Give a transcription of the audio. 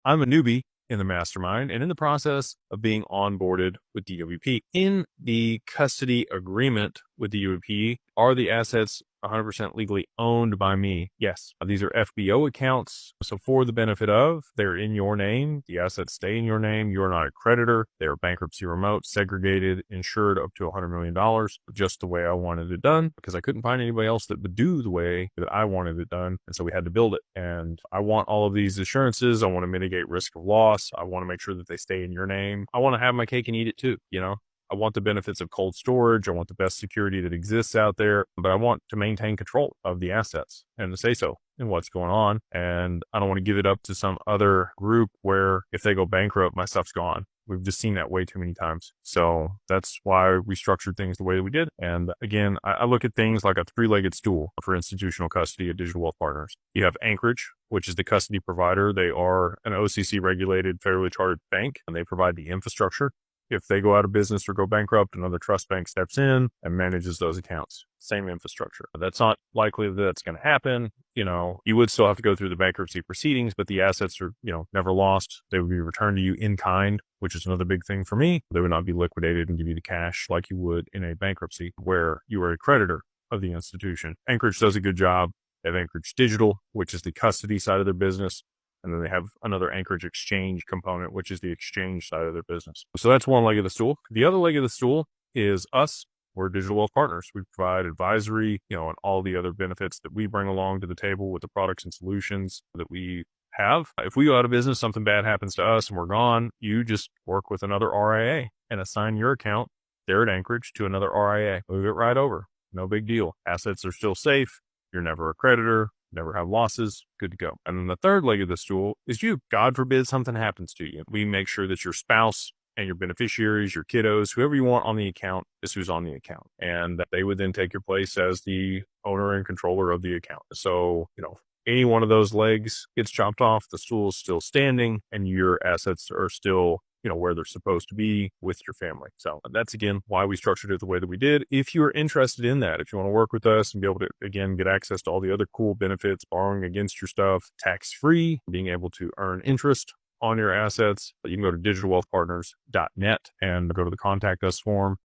I'm a newbie in the mastermind and in the process of being onboarded with DWP. In the custody agreement with DWP, are the assets 100% legally owned by me? Yes. These are FBO accounts. So for the benefit of, they're in your name. The assets stay in your name. You're not a creditor. They're bankruptcy remote, segregated, insured up to $100 million, just the way I wanted it done, because I couldn't find anybody else that would do the way that I wanted it done. And so we had to build it. And I want all of these assurances. I want to mitigate risk of loss. I want to make sure that they stay in your name. I want to have my cake and eat it too, you know? I want the benefits of cold storage. I want the best security that exists out there, but I want to maintain control of the assets and to say so in what's going on. And I don't want to give it up to some other group where if they go bankrupt, my stuff's gone. We've just seen that way too many times. So that's why we structured things the way that we did. And again, I look at things like a three-legged stool for institutional custody at Digital Wealth Partners. You have Anchorage, which is the custody provider. They are an OCC regulated, federally chartered bank, and they provide the infrastructure. If they go out of business or go bankrupt, another trust bank steps in and manages those accounts. Same infrastructure. That's not likely that that's going to happen. You know, you would still have to go through the bankruptcy proceedings, but the assets are, never lost. They would be returned to you in kind, which is another big thing for me. They would not be liquidated and give you the cash like you would in a bankruptcy where you are a creditor of the institution. Anchorage does a good job. They have Anchorage Digital, which is the custody side of their business. And then they have another Anchorage exchange component, which is the exchange side of their business. So that's one leg of the stool. The other leg of the stool is us. We're Digital Wealth Partners. We provide advisory, and all the other benefits that we bring along to the table with the products and solutions that we have. If we go out of business, something bad happens to us and we're gone, you just work with another RIA and assign your account there at Anchorage to another RIA. Move it right over. No big deal. Assets are still safe. You're never a creditor. Never have losses, good to go. And then the third leg of the stool is you. God forbid something happens to you. We make sure that your spouse and your beneficiaries, your kiddos, whoever you want on the account is who's on the account. And that they would then take your place as the owner and controller of the account. So, any one of those legs gets chopped off, the stool is still standing and your assets are still where they're supposed to be with your family. So that's, again, why we structured it the way that we did. If you're interested in that, if you want to work with us and be able to, again, get access to all the other cool benefits, borrowing against your stuff, tax-free, being able to earn interest on your assets, you can go to digitalwealthpartners.net and go to the contact us form.